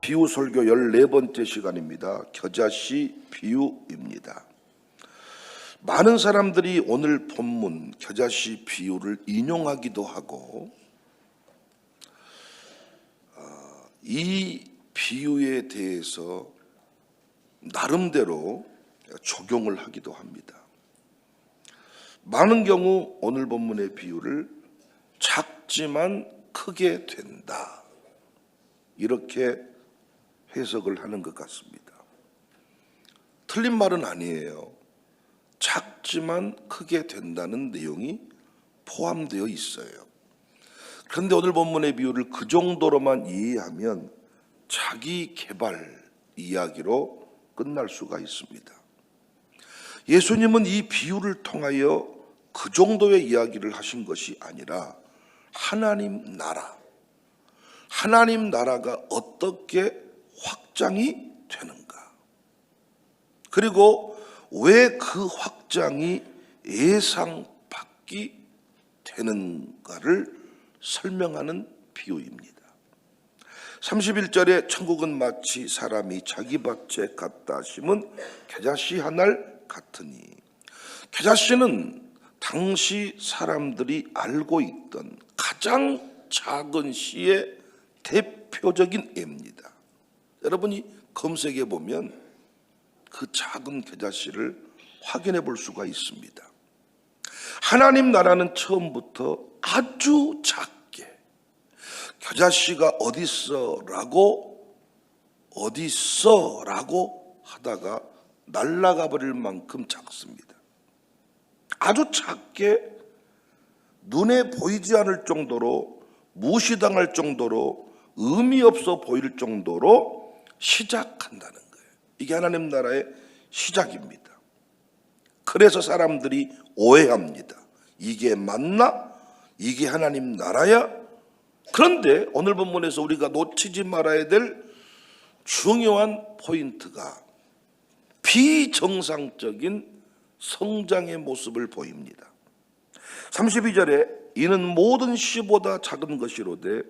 비유 설교 14번째 시간입니다. 겨자씨 비유입니다. 많은 사람들이 오늘 본문 겨자씨 비유를 인용하기도 하고 이 비유에 대해서 나름대로 적용을 하기도 합니다. 많은 경우 오늘 본문의 비유를 작지만 크게 된다, 이렇게 해석을 하는 것 같습니다. 틀린 말은 아니에요. 작지만 크게 된다는 내용이 포함되어 있어요. 그런데 오늘 본문의 비유를 그 정도로만 이해하면 자기 개발 이야기로 끝날 수가 있습니다. 예수님은 이 비유를 통하여 그 정도의 이야기를 하신 것이 아니라 하나님 나라가 어떻게 확장이 되는가, 그리고 왜 그 확장이 예상 밖이 되는가를 설명하는 비유입니다. 31절에 천국은 마치 사람이 자기 밭에 갖다 심은 겨자씨 한 알 같으니, 겨자씨는 당시 사람들이 알고 있던 가장 작은 씨의 대표적인 애입니다. 여러분이 검색해 보면 그 작은 겨자씨를 확인해 볼 수가 있습니다. 하나님 나라는 처음부터 아주 작게 겨자씨가 어딨어라고 하다가 날아가 버릴 만큼 작습니다. 아주 작게 눈에 보이지 않을 정도로, 무시당할 정도로, 의미 없어 보일 정도로 시작한다는 거예요. 이게 하나님 나라의 시작입니다. 그래서 사람들이 오해합니다. 이게 맞나? 이게 하나님 나라야? 그런데 오늘 본문에서 우리가 놓치지 말아야 될 중요한 포인트가 비정상적인 성장의 모습을 보입니다. 32절에 이는 모든 씨보다 작은 것이로되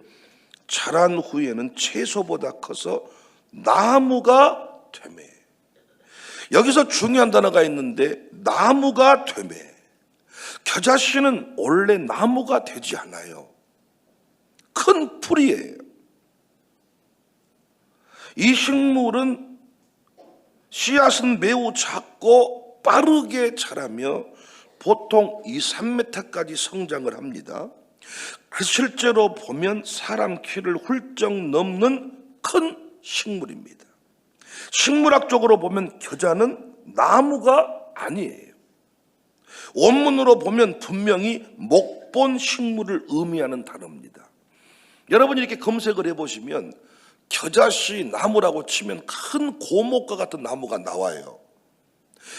자란 후에는 채소보다 커서 나무가 되매. 여기서 중요한 단어가 있는데 나무가 되매. 겨자씨는 원래 나무가 되지 않아요. 큰 풀이에요. 이 식물은 씨앗은 매우 작고 빠르게 자라며 보통 2-3m까지 성장을 합니다. 실제로 보면 사람 키를 훌쩍 넘는 큰 식물입니다. 식물학적으로 보면 겨자는 나무가 아니에요. 원문으로 보면 분명히 목본 식물을 의미하는 단어입니다. 여러분이 이렇게 검색을 해보시면 겨자씨 나무라고 치면 큰 고목과 같은 나무가 나와요.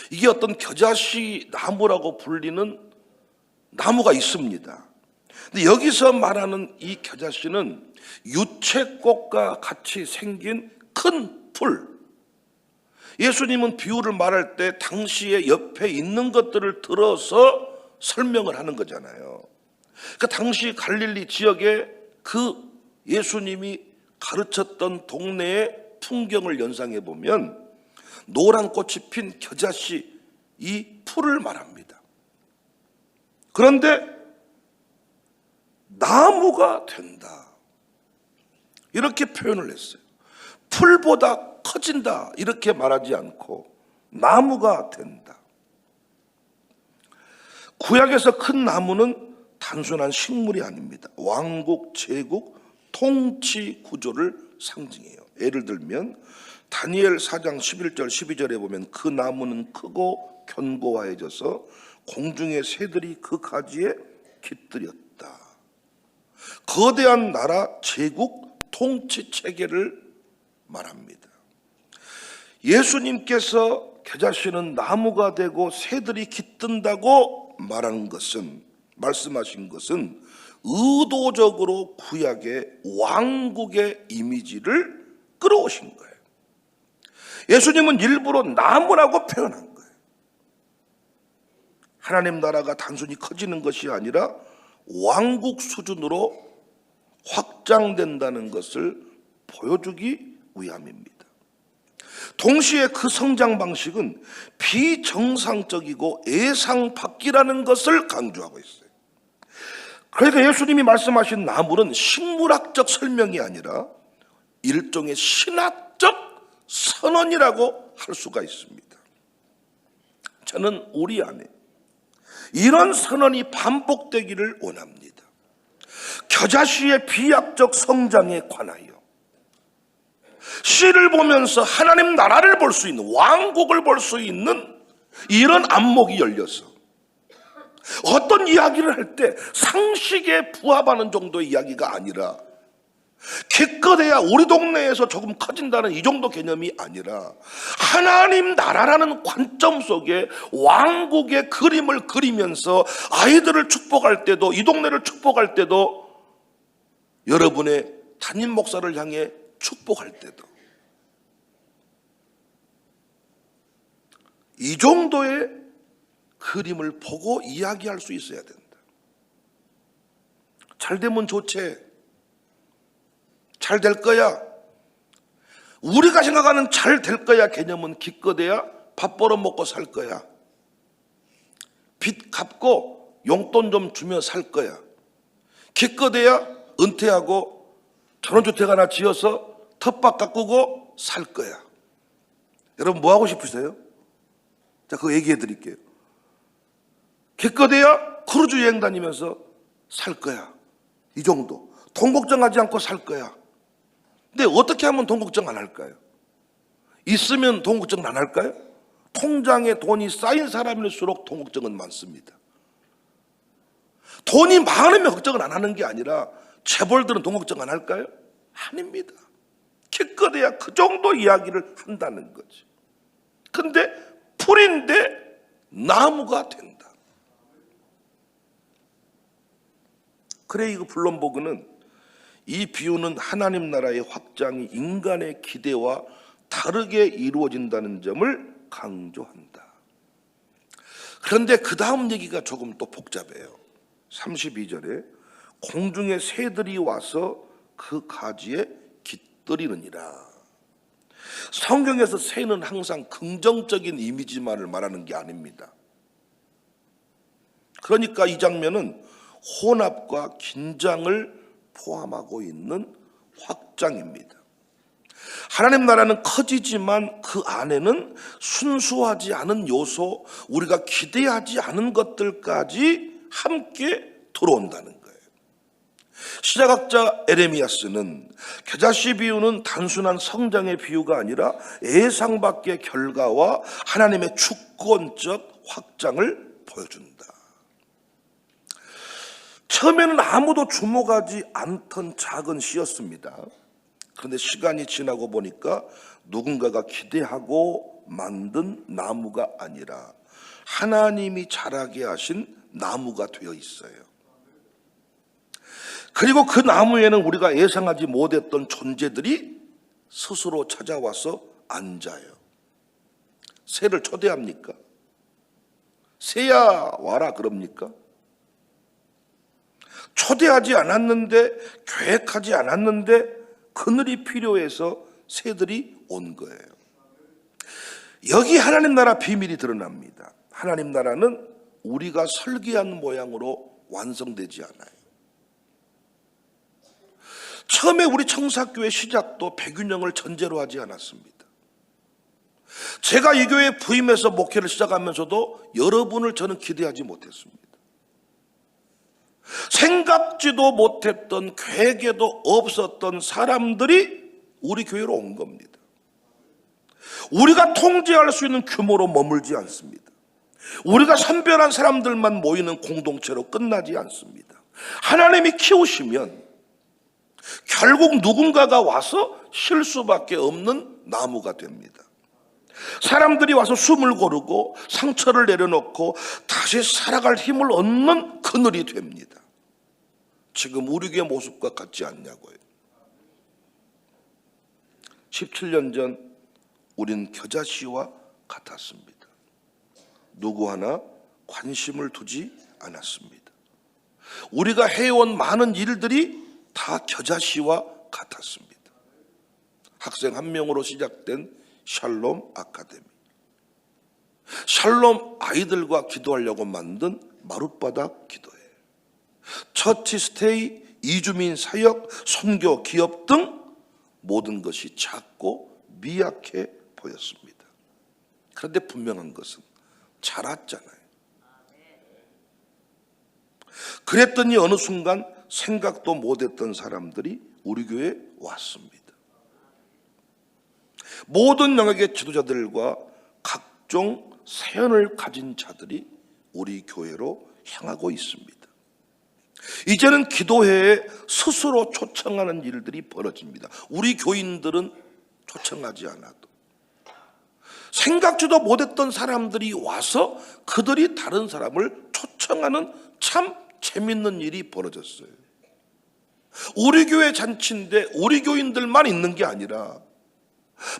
이게 어떤 겨자씨 나무라고 불리는 나무가 있습니다. 근데 여기서 말하는 이 겨자씨는 유채꽃과 같이 생긴 큰 풀. 예수님은 비유를 말할 때 당시에 옆에 있는 것들을 들어서 설명을 하는 거잖아요. 그 당시 갈릴리 지역에 그 예수님이 가르쳤던 동네의 풍경을 연상해 보면 노란 꽃이 핀 겨자씨 이 풀을 말합니다. 그런데 나무가 된다, 이렇게 표현을 했어요. 풀보다 커진다 이렇게 말하지 않고 나무가 된다. 구약에서 큰 나무는 단순한 식물이 아닙니다. 왕국, 제국, 통치 구조를 상징해요. 예를 들면 다니엘 4장 11절 12절에 보면 그 나무는 크고 견고해져서 공중의 새들이 그 가지에 깃들였다. 거대한 나라, 제국, 통치 체계를 말합니다. 예수님께서 겨자씨는 나무가 되고 새들이 깃든다고 말씀하신 것은 의도적으로 구약의 왕국의 이미지를 끌어오신 거예요. 예수님은 일부러 나무라고 표현한 거예요. 하나님 나라가 단순히 커지는 것이 아니라 왕국 수준으로 확장된다는 것을 보여주기 위함입니다. 동시에 그 성장 방식은 비정상적이고 예상 밖이라는 것을 강조하고 있어요. 그러니까 예수님이 말씀하신 나물은 식물학적 설명이 아니라 일종의 신학적 선언이라고 할 수가 있습니다. 저는 우리 안에 이런 선언이 반복되기를 원합니다. 겨자씨의 비약적 성장에 관하여 씨를 보면서 하나님 나라를 볼 수 있는, 왕국을 볼 수 있는 이런 안목이 열려서 어떤 이야기를 할 때 상식에 부합하는 정도의 이야기가 아니라 기껏해야 우리 동네에서 조금 커진다는 이 정도 개념이 아니라 하나님 나라라는 관점 속에 왕국의 그림을 그리면서 아이들을 축복할 때도, 이 동네를 축복할 때도, 여러분의 담임 목사를 향해 축복할 때도 이 정도의 그림을 보고 이야기할 수 있어야 된다. 잘 되면 좋지, 잘 될 거야. 우리가 생각하는 잘 될 거야 개념은 기껏해야 밥 벌어 먹고 살 거야, 빚 갚고 용돈 좀 주며 살 거야, 기껏해야 은퇴하고 전원주택 하나 지어서 텃밭 가꾸고 살 거야. 여러분 뭐 하고 싶으세요? 자, 그거 얘기해 드릴게요. 기껏해야 크루즈 여행 다니면서 살 거야, 이 정도. 돈 걱정하지 않고 살 거야. 근데 어떻게 하면 돈 걱정 안 할까요? 있으면 돈 걱정 안 할까요? 통장에 돈이 쌓인 사람일수록 돈 걱정은 많습니다. 돈이 많으면 걱정을 안 하는 게 아니라 재벌들은 돈 걱정 안 할까요? 아닙니다. 기껏해야 그 정도 이야기를 한다는 거지. 근데 풀인데 나무가 된다. 그래, 이거 블룸버그는 이 비유는 하나님 나라의 확장이 인간의 기대와 다르게 이루어진다는 점을 강조한다. 그런데 그 다음 얘기가 조금 또 복잡해요. 32절에 공중의 새들이 와서 그 가지에 깃들이느니라. 성경에서 새는 항상 긍정적인 이미지만을 말하는 게 아닙니다. 그러니까 이 장면은 혼합과 긴장을 포함하고 있는 확장입니다. 하나님 나라는 커지지만 그 안에는 순수하지 않은 요소, 우리가 기대하지 않은 것들까지 함께 들어온다는 거예요. 시작학자 에레미야스는 겨자씨 비유는 단순한 성장의 비유가 아니라 예상 밖의 결과와 하나님의 주권적 확장을 보여준다. 처음에는 아무도 주목하지 않던 작은 씨였습니다. 그런데 시간이 지나고 보니까 누군가가 기대하고 만든 나무가 아니라 하나님이 자라게 하신 나무가 되어 있어요. 그리고 그 나무에는 우리가 예상하지 못했던 존재들이 스스로 찾아와서 앉아요. 새를 초대합니까? 새야 와라 그럽니까? 초대하지 않았는데, 계획하지 않았는데 그늘이 필요해서 새들이 온 거예요. 여기 하나님 나라 비밀이 드러납니다. 하나님 나라는 우리가 설계한 모양으로 완성되지 않아요. 처음에 우리 청사교회 시작도 백윤영을 전제로 하지 않았습니다. 제가 이 교회에 부임해서 목회를 시작하면서도 여러분을 저는 기대하지 못했습니다. 생각지도 못했던, 계획에도 없었던 사람들이 우리 교회로 온 겁니다. 우리가 통제할 수 있는 규모로 머물지 않습니다. 우리가 선별한 사람들만 모이는 공동체로 끝나지 않습니다. 하나님이 키우시면 결국 누군가가 와서 쉴 수밖에 없는 나무가 됩니다. 사람들이 와서 숨을 고르고 상처를 내려놓고 다시 살아갈 힘을 얻는 그늘이 됩니다. 지금 우리 교회 모습과 같지 않냐고요. 17년 전 우린 겨자씨와 같았습니다. 누구 하나 관심을 두지 않았습니다. 우리가 해온 많은 일들이 다 겨자씨와 같았습니다. 학생 한 명으로 시작된 샬롬 아카데미. 샬롬 아이들과 기도하려고 만든 마룻바닥 기도회, 처치 스테이, 이주민 사역, 선교 기업 등 모든 것이 작고 미약해 보였습니다. 그런데 분명한 것은 자랐잖아요. 그랬더니 어느 순간 생각도 못했던 사람들이 우리 교회에 왔습니다. 모든 영역의 지도자들과 각종 사연을 가진 자들이 우리 교회로 향하고 있습니다. 이제는 기도회에 스스로 초청하는 일들이 벌어집니다. 우리 교인들은 초청하지 않아도 생각지도 못했던 사람들이 와서 그들이 다른 사람을 초청하는 참 재밌는 일이 벌어졌어요. 우리 교회 잔치인데 우리 교인들만 있는 게 아니라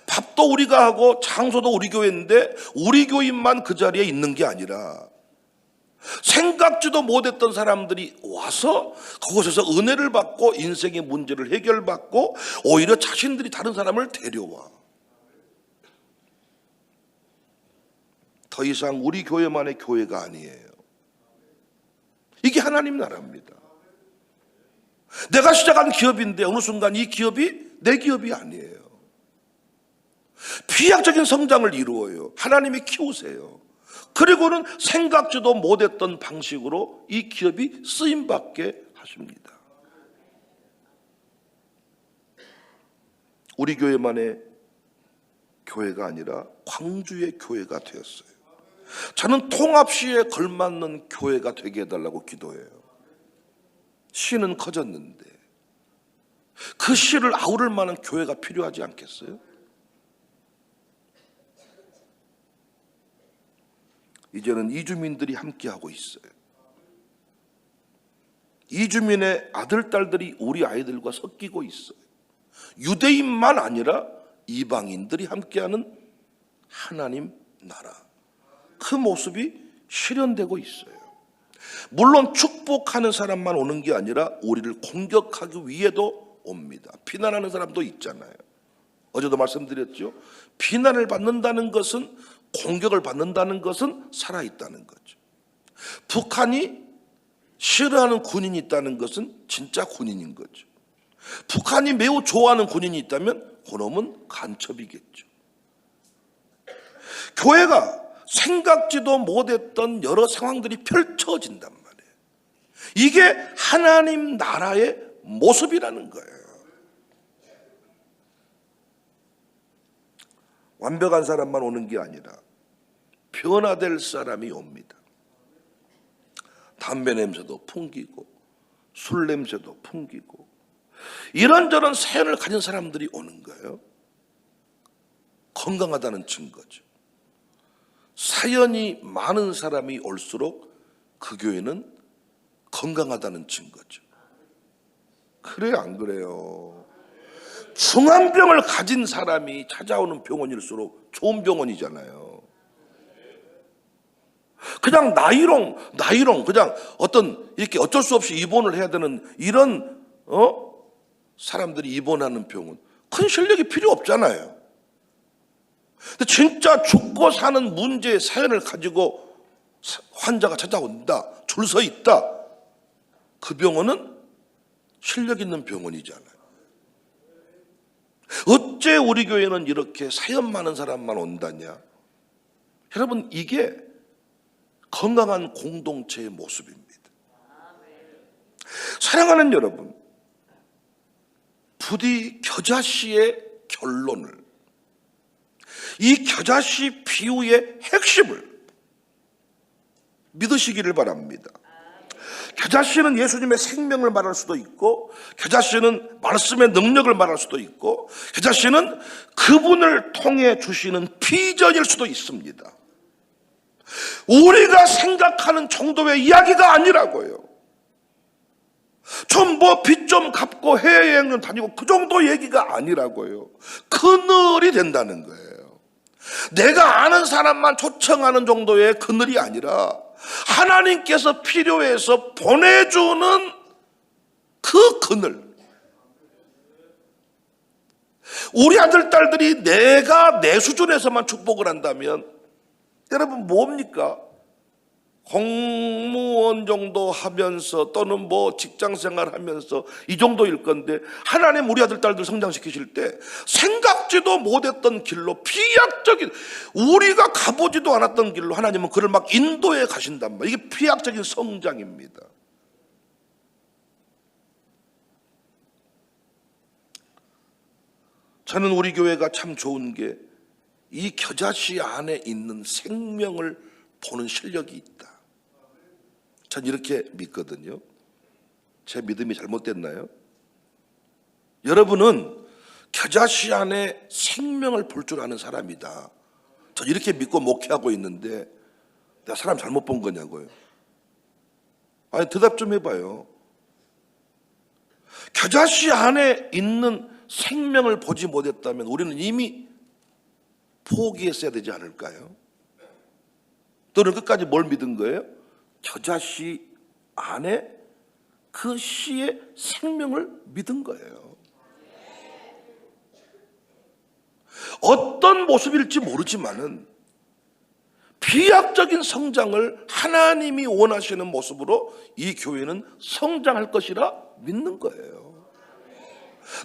밥도 우리가 하고 장소도 우리 교회인데 우리 교인만 그 자리에 있는 게 아니라 생각지도 못했던 사람들이 와서 그곳에서 은혜를 받고 인생의 문제를 해결받고 오히려 자신들이 다른 사람을 데려와. 더 이상 우리 교회만의 교회가 아니에요. 이게 하나님 나라입니다. 내가 시작한 기업인데 어느 순간 이 기업이 내 기업이 아니에요. 비약적인 성장을 이루어요. 하나님이 키우세요. 그리고는 생각지도 못했던 방식으로 이 기업이 쓰임받게 하십니다. 우리 교회만의 교회가 아니라 광주의 교회가 되었어요. 저는 통합시에 걸맞는 교회가 되게 해달라고 기도해요. 시는 커졌는데 그 시를 아우를 만한 교회가 필요하지 않겠어요? 이제는 이주민들이 함께하고 있어요. 이주민의 아들, 딸들이 우리 아이들과 섞이고 있어요. 유대인만 아니라 이방인들이 함께하는 하나님 나라, 그 모습이 실현되고 있어요. 물론 축복하는 사람만 오는 게 아니라 우리를 공격하기 위해도 옵니다. 비난하는 사람도 있잖아요. 어제도 말씀드렸죠. 비난을 받는다는 것은, 공격을 받는다는 것은 살아있다는 거죠. 북한이 싫어하는 군인이 있다는 것은 진짜 군인인 거죠. 북한이 매우 좋아하는 군인이 있다면 그놈은 간첩이겠죠. 교회가 생각지도 못했던 여러 상황들이 펼쳐진단 말이에요. 이게 하나님 나라의 모습이라는 거예요. 완벽한 사람만 오는 게 아니라 변화될 사람이 옵니다. 담배 냄새도 풍기고 술 냄새도 풍기고 이런저런 사연을 가진 사람들이 오는 거예요. 건강하다는 증거죠. 사연이 많은 사람이 올수록 그 교회는 건강하다는 증거죠. 그래요, 안 그래요? 중환병을 가진 사람이 찾아오는 병원일수록 좋은 병원이잖아요. 그냥 나이롱 그냥 어떤 이렇게 어쩔 수 없이 입원을 해야 되는 이런 사람들이 입원하는 병원, 큰 실력이 필요 없잖아요. 근데 진짜 죽고 사는 문제의 사연을 가지고 환자가 찾아온다, 줄 서 있다, 그 병원은 실력 있는 병원이잖아요. 어째 우리 교회는 이렇게 사연 많은 사람만 온다냐? 여러분, 이게 건강한 공동체의 모습입니다. 사랑하는 여러분, 부디 겨자씨의 결론을, 이 겨자씨 비유의 핵심을 믿으시기를 바랍니다. 겨자씨는 예수님의 생명을 말할 수도 있고, 겨자씨는 말씀의 능력을 말할 수도 있고, 겨자씨는 그분을 통해 주시는 비전일 수도 있습니다. 우리가 생각하는 정도의 이야기가 아니라고요. 좀 뭐 빚 좀 갚고 해외여행 좀 다니고 그 정도 얘기가 아니라고요. 그늘이 된다는 거예요. 내가 아는 사람만 초청하는 정도의 그늘이 아니라 하나님께서 필요해서 보내주는 그 그늘. 우리 아들, 딸들이 내가 내 수준에서만 축복을 한다면 여러분 뭡니까? 공무원 정도 하면서 또는 뭐 직장생활 하면서 이 정도일 건데 하나님 우리 아들, 딸들 성장시키실 때 생각지도 못했던 길로 피약적인 우리가 가보지도 않았던 길로 하나님은 그를 막 인도해 가신단 말이에요. 이게 피약적인 성장입니다. 저는 우리 교회가 참 좋은 게 이 겨자씨 안에 있는 생명을 보는 실력이 있다. 전 이렇게 믿거든요. 제 믿음이 잘못됐나요? 여러분은 겨자씨 안에 생명을 볼 줄 아는 사람이다. 전 이렇게 믿고 목회하고 있는데 내가 사람 잘못 본 거냐고요. 아니 대답 좀 해봐요. 겨자씨 안에 있는 생명을 보지 못했다면 우리는 이미 포기했어야 되지 않을까요? 또는 끝까지 뭘 믿은 거예요? 겨자씨 안에 그 씨의 생명을 믿은 거예요. 어떤 모습일지 모르지만은 비약적인 성장을 하나님이 원하시는 모습으로 이 교회는 성장할 것이라 믿는 거예요.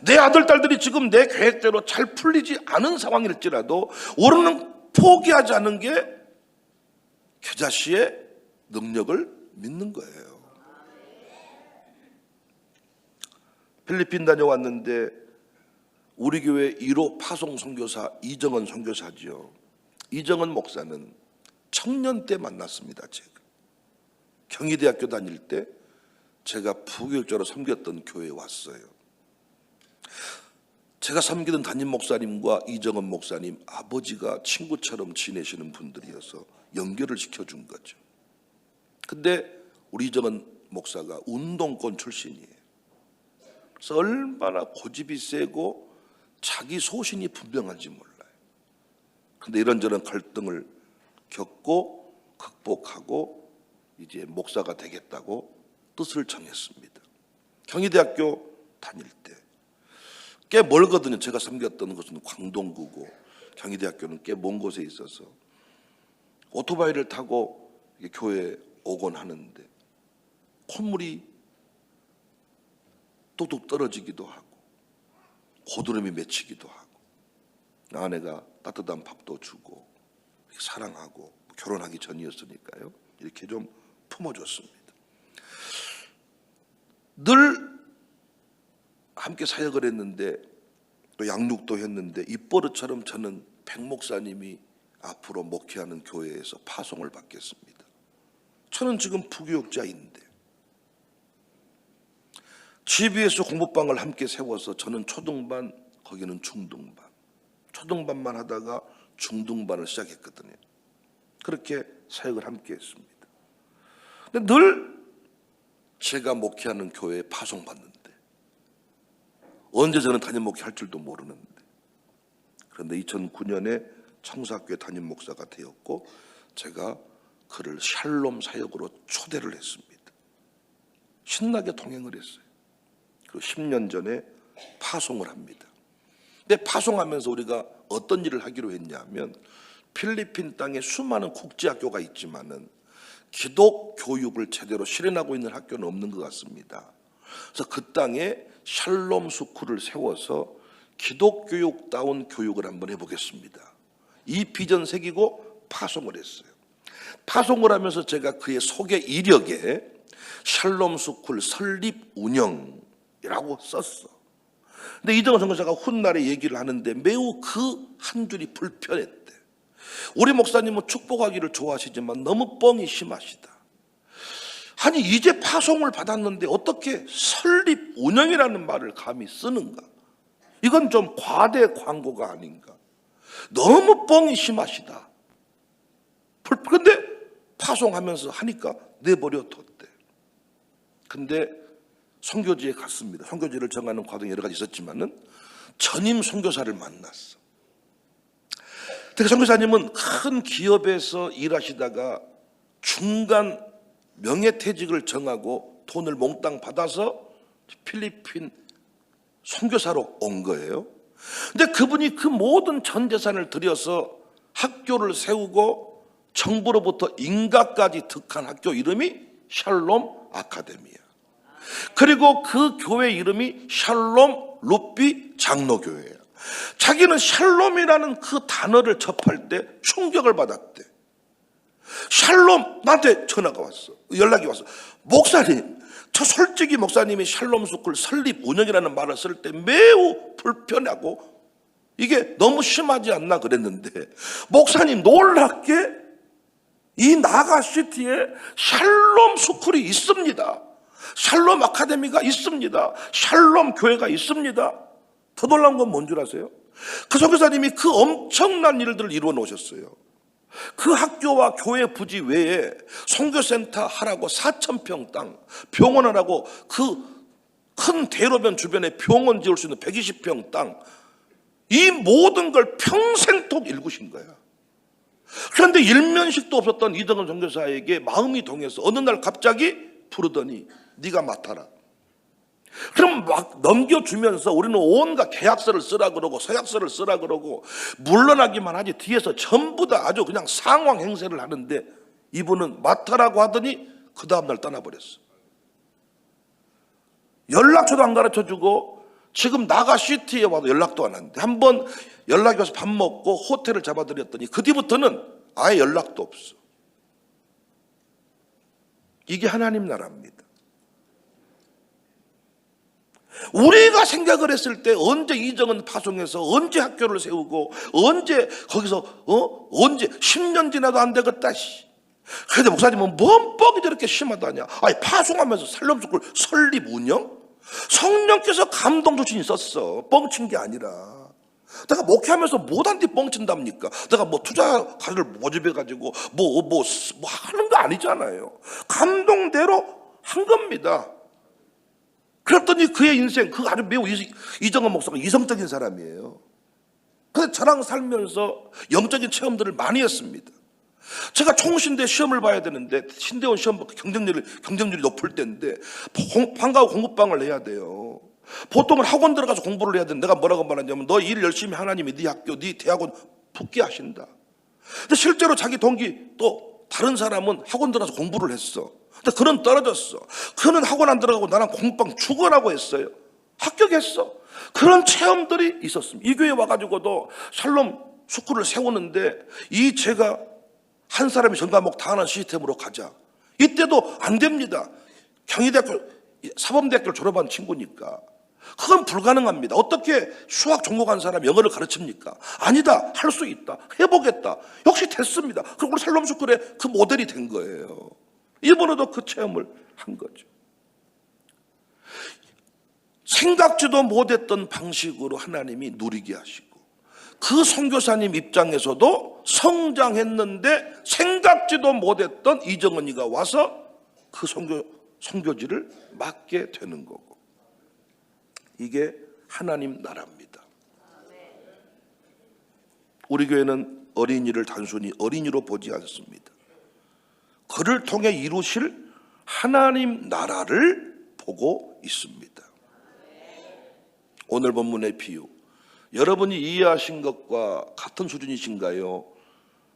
내 아들, 딸들이 지금 내 계획대로 잘 풀리지 않은 상황일지라도 우리는 포기하지 않는 게 겨자씨의 능력을 믿는 거예요. 필리핀 다녀왔는데 우리 교회 1호 파송 선교사 이정은 선교사지요. 이정은 목사는 청년 때 만났습니다. 제가 경희대학교 다닐 때 제가 부교육자로 섬겼던 교회에 왔어요. 제가 섬기던 담임 목사님과 이정은 목사님 아버지가 친구처럼 지내시는 분들이어서 연결을 시켜준 거죠. 근데 우리 이정은 목사가 운동권 출신이에요. 그래서 얼마나 고집이 세고 자기 소신이 분명한지 몰라요. 근데 이런저런 갈등을 겪고 극복하고 이제 목사가 되겠다고 뜻을 정했습니다. 경희대학교 다닐 때 꽤 멀거든요. 제가 섬겼던 곳은 광동구고 경희대학교는 꽤 먼 곳에 있어서 오토바이를 타고 교회에 오곤 하는데 콧물이 뚝뚝 떨어지기도 하고 고드름이 맺히기도 하고 아내가 따뜻한 밥도 주고 사랑하고 결혼하기 전이었으니까요. 이렇게 좀 품어줬습니다. 늘 함께 사역을 했는데 또 양육도 했는데 입버릇처럼 저는 백 목사님이 앞으로 목회하는 교회에서 파송을 받겠습니다. 저는 지금 부교육자인데 GBS 공부방을 함께 세워서 저는 초등반, 거기는 중등반, 초등반만 하다가 중등반을 시작했거든요. 그렇게 사역을 함께 했습니다. 근데 늘 제가 목회하는 교회에 파송받는데 언제 저는 담임 목회 할 줄도 모르는데 그런데 2009년에 청사교회 담임 목사가 되었고 제가 그를 샬롬 사역으로 초대를 했습니다. 신나게 동행을 했어요. 그리고 10년 전에 파송을 합니다. 근데 파송하면서 우리가 어떤 일을 하기로 했냐면 필리핀 땅에 수많은 국제학교가 있지만은 기독 교육을 제대로 실현하고 있는 학교는 없는 것 같습니다. 그래서 그 땅에 샬롬 스쿨을 세워서 기독교육다운 교육을 한번 해보겠습니다. 이 비전 새기고 파송을 했어요. 파송을 하면서 제가 그의 소개 이력에 샬롬 스쿨 설립 운영이라고 썼어. 근데 이정은 선교사가 훗날에 얘기를 하는데 매우 그 한 줄이 불편했대. 우리 목사님은 축복하기를 좋아하시지만 너무 뻥이 심하시다. 아니 이제 파송을 받았는데 어떻게 설립 운영이라는 말을 감히 쓰는가? 이건 좀 과대 광고가 아닌가? 너무 뻥이 심하시다. 근데 파송하면서 하니까 내버려 뒀대. 근데 선교지에 갔습니다. 선교지를 정하는 과정이 여러 가지 있었지만은 전임 선교사를 만났어. 그 선교사님은 큰 기업에서 일하시다가 중간 명예퇴직을 정하고 돈을 몽땅 받아서 필리핀 선교사로 온 거예요. 근데 그분이 그 모든 전 재산을 들여서 학교를 세우고 정부로부터 인가까지 득한 학교 이름이 샬롬 아카데미야. 그리고 그 교회 이름이 샬롬 루비 장로교회야. 자기는 샬롬이라는 그 단어를 접할 때 충격을 받았대. 샬롬, 나한테 전화가 왔어. 연락이 왔어. 목사님, 저 솔직히 목사님이 샬롬 스쿨 설립 운영이라는 말을 쓸 때 매우 불편하고 이게 너무 심하지 않나 그랬는데, 목사님 놀랍게 이 나가시티에 샬롬 스쿨이 있습니다. 샬롬 아카데미가 있습니다. 샬롬 교회가 있습니다. 더 놀라운 건 뭔 줄 아세요? 그 선교사님이 그 엄청난 일들을 이루어 놓으셨어요. 그 학교와 교회 부지 외에 선교센터 하라고 4,000평 땅, 병원 하라고 그 큰 대로변 주변에 병원 지을 수 있는 120평 땅, 이 모든 걸 평생토록 일구신 거야. 그런데 일면식도 없었던 이정은 선교사에게 마음이 동해서 어느 날 갑자기 부르더니 네가 맡아라. 그럼 막 넘겨주면서 우리는 온갖 계약서를 쓰라 그러고 서약서를 쓰라 그러고 물러나기만 하지 뒤에서 전부 다 아주 그냥 상황 행세를 하는데, 이분은 맡아라고 하더니 그 다음날 떠나버렸어. 연락처도 안 가르쳐주고 지금 나가시티에 와도 연락도 안 하는데, 한번 연락이 와서 밥 먹고 호텔을 잡아드렸더니 그 뒤부터는 아예 연락도 없어. 이게 하나님 나라입니다. 우리가 생각을 했을 때 언제 이정은 파송해서 언제 학교를 세우고 언제 거기서 언제 10년 지나도 안 되겠다. 그런데 목사님은 뭔 뻑이 저렇게 심하다냐. 아니 파송하면서 샬롬 스쿨 설립 운영? 성령께서 감동 주신이 있었어. 뻥친 게 아니라. 내가 목회하면서 못한 데 뻥친답니까? 내가 뭐 투자 가를 모집해가지고 뭐 하는 거 아니잖아요. 감동대로 한 겁니다. 그랬더니 그의 인생, 그 아주 매우 이정은 목사가 이성적인 사람이에요. 그래서 저랑 살면서 영적인 체험들을 많이 했습니다. 제가 총신대 시험을 봐야 되는데, 신대원 시험 경쟁률이 높을 때인데 방과후 공부방을 해야 돼요. 보통은 학원 들어가서 공부를 해야 되는데, 내가 뭐라고 말하냐면 너 일 열심히 하나님이 네 학교, 네 대학원 붙게 하신다. 근데 실제로 자기 동기 또 다른 사람은 학원 들어가서 공부를 했어. 근데 그는 떨어졌어. 그는 학원 안 들어가고 나랑 공부방 죽어라고 했어요. 합격했어. 그런 체험들이 있었습니다. 이 교회 와가지고도 샬롬 스쿨을 세우는데, 이 제가 한 사람이 전 과목 다 하는 시스템으로 가자. 이때도 안 됩니다. 경희대학교 사범대학교를 졸업한 친구니까 그건 불가능합니다. 어떻게 수학 전공한 사람이 영어를 가르칩니까? 아니다. 할 수 있다. 해보겠다. 역시 됐습니다. 그리고 샬롬 스쿨의 그 모델이 된 거예요. 이번에도 그 체험을 한 거죠. 생각지도 못했던 방식으로 하나님이 누리게 하시고, 그 선교사님 입장에서도 성장했는데 생각지도 못했던 이정은이가 와서 그 선교지를 맡게 되는 거고, 이게 하나님 나라입니다. 우리 교회는 어린이를 단순히 어린이로 보지 않습니다. 그를 통해 이루실 하나님 나라를 보고 있습니다. 오늘 본문의 비유, 여러분이 이해하신 것과 같은 수준이신가요?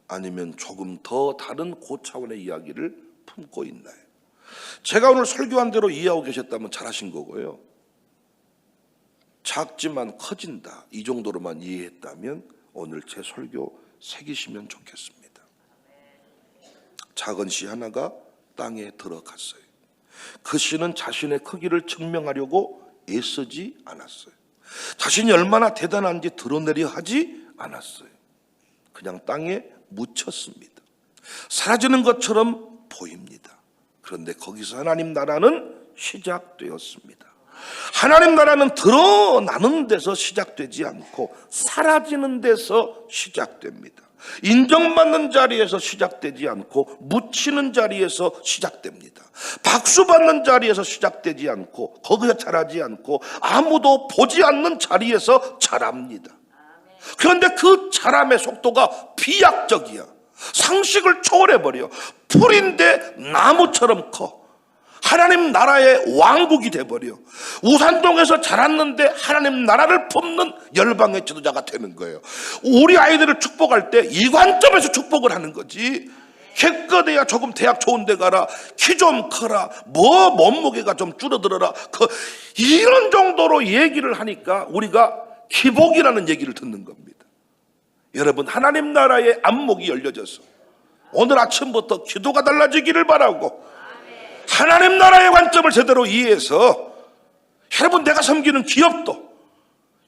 아니면 조금 더 다른 고차원의 이야기를 품고 있나요? 제가 오늘 설교한 대로 이해하고 계셨다면 잘하신 거고요. 작지만 커진다, 이 정도로만 이해했다면 오늘 제 설교 새기시면 좋겠습니다. 작은 씨 하나가 땅에 들어갔어요. 그 씨는 자신의 크기를 증명하려고 애쓰지 않았어요. 자신이 얼마나 대단한지 드러내려 하지 않았어요. 그냥 땅에 묻혔습니다. 사라지는 것처럼 보입니다. 그런데 거기서 하나님 나라는 시작되었습니다. 하나님 나라는 드러나는 데서 시작되지 않고 사라지는 데서 시작됩니다. 인정받는 자리에서 시작되지 않고 묻히는 자리에서 시작됩니다. 박수 받는 자리에서 시작되지 않고, 거기서 자라지 않고 아무도 보지 않는 자리에서 자랍니다. 그런데 그 자람의 속도가 비약적이야. 상식을 초월해버려. 풀인데 나무처럼 커. 하나님 나라의 왕국이 돼버려. 우산동에서 자랐는데 하나님 나라를 품는 열방의 지도자가 되는 거예요. 우리 아이들을 축복할 때 이 관점에서 축복을 하는 거지. 키껏해야 조금 대학 좋은 데 가라, 키 좀 커라, 뭐 몸무게가 좀 줄어들어라, 이런 정도로 얘기를 하니까 우리가 기복이라는 얘기를 듣는 겁니다. 여러분, 하나님 나라의 안목이 열려져서 오늘 아침부터 기도가 달라지기를 바라고, 하나님 나라의 관점을 제대로 이해해서 여러분, 내가 섬기는 기업도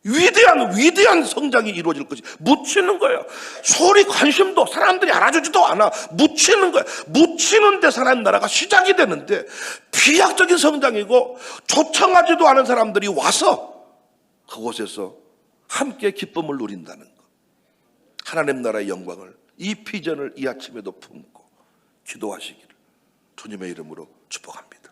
위대한 성장이 이루어질 것이 묻히는 거예요. 소리 관심도 사람들이 알아주지도 않아. 묻히는 거예요. 묻히는 데서 하나님 나라가 시작이 되는데, 비약적인 성장이고 초청하지도 않은 사람들이 와서 그곳에서 함께 기쁨을 누린다는 것. 하나님 나라의 영광을, 이 비전을 이 아침에도 품고 기도하시기를 주님의 이름으로 축복합니다.